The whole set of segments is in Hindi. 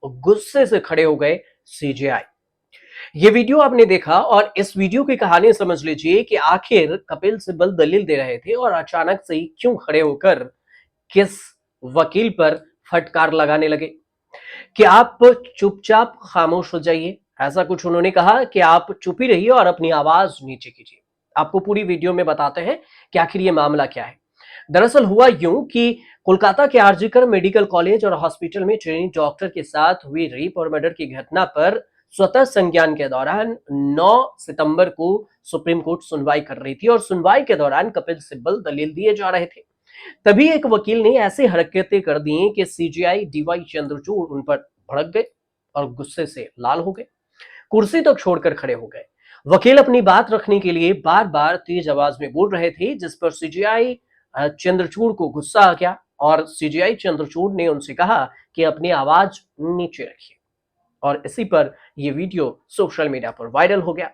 गुस्से से खड़े हो गए सीजेआई। ये वीडियो आपने देखा और इस वीडियो की कहानी समझ लीजिए कि आखिर कपिल सिब्बल दलील दे रहे थे और अचानक से ही क्यों खड़े होकर किस वकील पर फटकार लगाने लगे कि आप चुपचाप खामोश हो जाइए। ऐसा कुछ उन्होंने कहा कि आप चुप ही रहिए और अपनी आवाज नीचे कीजिए। आपको पूरी वीडियो में बताते हैं कि आखिर ये मामला क्या है। दरअसल हुआ यूं कि कोलकाता के आरजीकर मेडिकल कॉलेज और हॉस्पिटल में ट्रेनी डॉक्टर के साथ हुई रेप और मर्डर की घटना पर स्वतः संज्ञान के दौरान 9 सितंबर को सुप्रीम कोर्ट सुनवाई कर रही थी और सुनवाई के दौरान कपिल सिब्बल दलील दिए जा रहे थे। तभी एक वकील ने ऐसी हरकतें कर दी कि सीजीआई डीवाई चंद्रचूड़ उन पर भड़क गए और गुस्से से लाल हो गए, कुर्सी तक छोड़कर खड़े हो गए। वकील अपनी बात रखने के लिए बार बार तेज आवाज में बोल रहे थे, जिस पर सीजीआई चंद्रचूड़ को गुस्सा आ गया और सीजीआई चंद्रचूड़ ने उनसे कहा कि अपनी आवाज नीचे रखिए और इसी पर यह वीडियो सोशल मीडिया पर वायरल हो गया।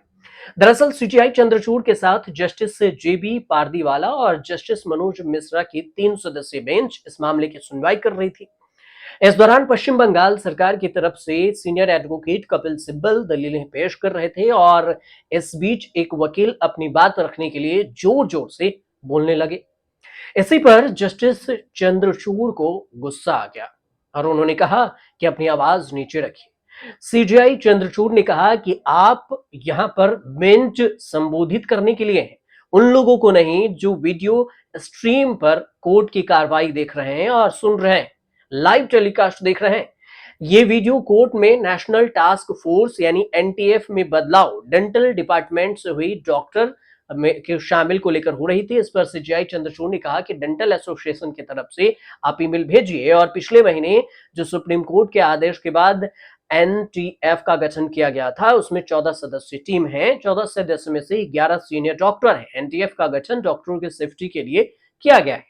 दरअसल सीजीआई चंद्रचूड़ के साथ जस्टिस जेबी पारदीवाला और जस्टिस मनोज मिश्रा की 3 सदस्यीय बेंच इस मामले की सुनवाई कर रही थी। इस दौरान पश्चिम बंगाल सरकार की तरफ से सीनियर एडवोकेट कपिल सिब्बल दलीलें पेश कर रहे थे और इस बीच एक वकील अपनी बात रखने के लिए जोर जोर से बोलने लगे। इसी पर जस्टिस चंद्रचूड़ को गुस्सा आ गया और उन्होंने कहा कि अपनी आवाज नीचे रखिए। सीजीआई चंद्रचूड़ ने कहा कि आप यहां पर बेंच संबोधित करने के लिए हैं, उन लोगों को नहीं जो वीडियो स्ट्रीम पर कोर्ट की कार्रवाई देख रहे हैं और सुन रहे हैं, लाइव टेलीकास्ट देख रहे हैं। ये वीडियो कोर्ट में नेशनल टास्क फोर्स यानी एनटीएफ में बदलाव डेंटल डिपार्टमेंट से हुई डॉक्टर में के शामिल को लेकर हो रही थी। इस पर सीजीआई चंद्रचूड़ ने कहा कि डेंटल एसोसिएशन की तरफ से आप ईमेल भेजिए और पिछले महीने जो सुप्रीम कोर्ट के आदेश के बाद एनटीएफ का गठन किया गया था उसमें 14 सदस्यीय टीम है। 14 सदस्य में से 11 सीनियर डॉक्टर हैं। एनटीएफ का गठन डॉक्टरों की सेफ्टी के लिए किया गया है।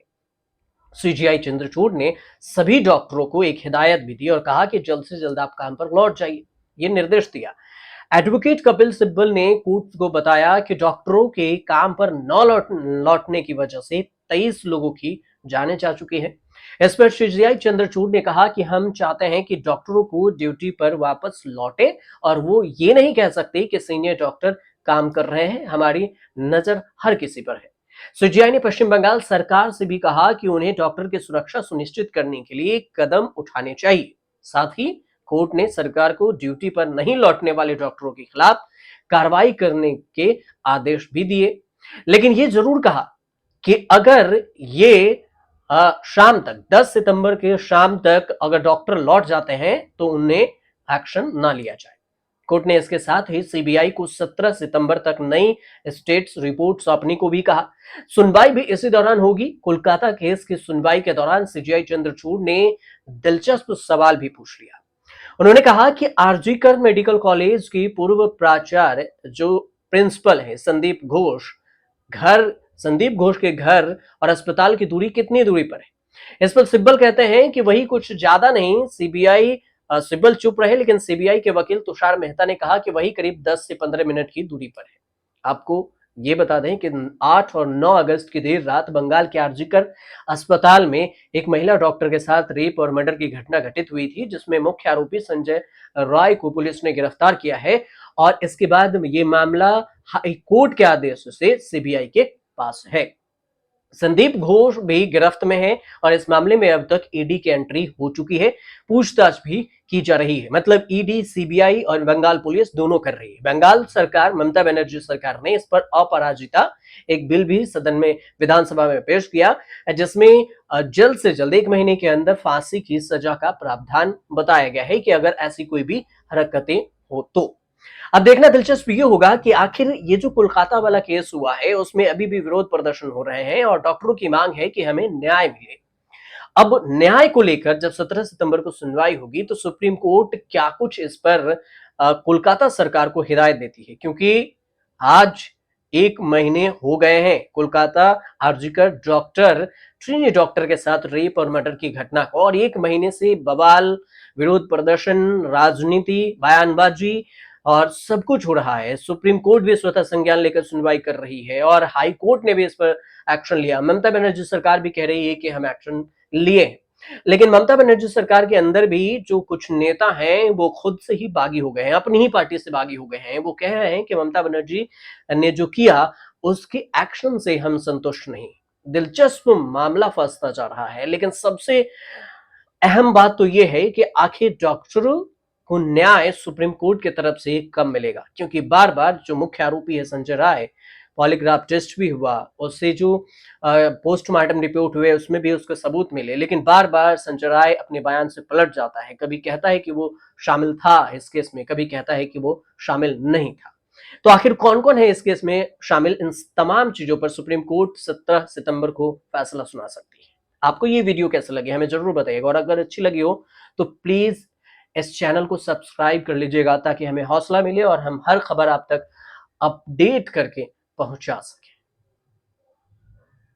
सीजीआई चंद्रचूड़ ने सभी डॉक्टरों को एक हिदायत भी दी और कहा कि जल्द से जल्द आप काम पर लौट जाइए, ये निर्देश दिया। एडवोकेट कपिल सिब्बल ने कोर्ट को बताया कि डॉक्टरों के काम पर न लौटने की वजह से 23 लोगों की जानें जा चुकी हैं। इस पर सीजीआई चंद्रचूड़ ने कहा कि हम चाहते हैं कि डॉक्टरों को ड्यूटी पर वापस लौटे और वो ये नहीं कह सकते कि सीनियर डॉक्टर काम कर रहे हैं, हमारी नजर हर किसी पर है। सीजीआई ने पश्चिम बंगाल सरकार से भी कहा कि उन्हें डॉक्टर की सुरक्षा सुनिश्चित करने के लिए कदम उठाने चाहिए। साथ ही कोर्ट ने सरकार को ड्यूटी पर नहीं लौटने वाले डॉक्टरों के खिलाफ कार्रवाई करने के आदेश भी दिए, लेकिन ये जरूर कहा कि अगर ये शाम तक 10 सितंबर के शाम तक अगर डॉक्टर लौट जाते हैं तो उन्हें एक्शन ना लिया जाए। कोर्ट ने इसके साथ ही सीबीआई को 17 सितंबर तक नई स्टेट्स रिपोर्ट सौंपने को भी कहा। सुनवाई भी इसी दौरान होगी। कोलकाता केस की सुनवाई के दौरान सीजीआई चंद्रचूड़ ने दिलचस्प सवाल भी पूछ लिया। उन्होंने कहा कि आरजीकर मेडिकल कॉलेज की पूर्व प्राचार्य जो प्रिंसिपल है संदीप घोष के घर और अस्पताल की दूरी कितनी दूरी पर है। इस पर सिब्बल कहते हैं कि वही कुछ ज्यादा नहीं। सिब्बल चुप रहे, लेकिन सीबीआई के वकील तुषार मेहता ने कहा कि वही करीब 10 से 15 मिनट की दूरी पर है। आपको ये बता दें कि 8 और 9 अगस्त की देर रात बंगाल के आरजीकर अस्पताल में एक महिला डॉक्टर के साथ रेप और मर्डर की घटना घटित हुई थी, जिसमें मुख्य आरोपी संजय रॉय को पुलिस ने गिरफ्तार किया है और इसके बाद ये मामला हाई कोर्ट के आदेश से सीबीआई के पास है। संदीप घोष भी गिरफ्त में है और इस मामले में अब तक ईडी की एंट्री हो चुकी है, पूछताछ भी की जा रही है। मतलब ईडी, सीबीआई और बंगाल पुलिस दोनों कर रही है। बंगाल सरकार, ममता बनर्जी सरकार ने इस पर अपराजिता एक बिल भी सदन में, विधानसभा में पेश किया, जिसमें जल्द से जल्द 1 महीने के अंदर फांसी की सजा का प्रावधान बताया गया है कि अगर ऐसी कोई भी हरकतें हो तो। अब देखना दिलचस्प ये होगा कि आखिर ये जो कोलकाता वाला केस हुआ है उसमें अभी भी विरोध प्रदर्शन हो रहे हैं और डॉक्टरों की मांग है कि हमें न्याय मिले। अब न्याय को लेकर जब 17 सितंबर को सुनवाई होगी तो सुप्रीम कोर्ट क्या कुछ इस पर कोलकाता सरकार को हिदायत देती है, क्योंकि आज 1 महीने हो गए हैं कोलकाता आरजीकर ट्रीनी डॉक्टर के साथ रेप और मर्डर की घटना को, और 1 महीने से बवाल, विरोध प्रदर्शन, राजनीति, बयानबाजी और सब कुछ हो रहा है। सुप्रीम कोर्ट भी स्वतः संज्ञान लेकर सुनवाई कर रही है और हाई कोर्ट ने भी इस पर एक्शन लिया। ममता बनर्जी सरकार भी कह रही है कि हम एक्शन लिए। लेकिन ममता बनर्जी सरकार के अंदर भी जो कुछ नेता हैं वो खुद से ही बागी हो गए हैं, अपनी ही पार्टी से बागी हो गए हैं। वो कह रहे हैं कि ममता बनर्जी ने जो किया उसके एक्शन से हम संतुष्ट नहीं। दिलचस्प मामला फंसता जा रहा है, लेकिन सबसे अहम बात तो ये है कि आखिर डॉक्टरों को न्याय सुप्रीम कोर्ट की तरफ से कब मिलेगा, क्योंकि बार बार जो मुख्य आरोपी है संजय राय, पॉलीग्राफ टेस्ट भी हुआ, उससे जो पोस्टमार्टम रिपोर्ट हुए उसमें भी उसके सबूत मिले, लेकिन बार बार संजय राय अपने बयान से पलट जाता है। कभी कहता है कि वो शामिल था इस केस में, कभी कहता है कि वो शामिल नहीं था। तो आखिर कौन कौन है इस केस में शामिल, इन तमाम चीजों पर सुप्रीम कोर्ट 17 सितंबर को फैसला सुना सकती है। आपको ये वीडियो कैसे लगी हमें जरूर बताइएगा, और अगर अच्छी लगी हो तो प्लीज इस चैनल को सब्सक्राइब कर लीजिएगा, ताकि हमें हौसला मिले और हम हर खबर आप तक अपडेट करके पहुंचा सके।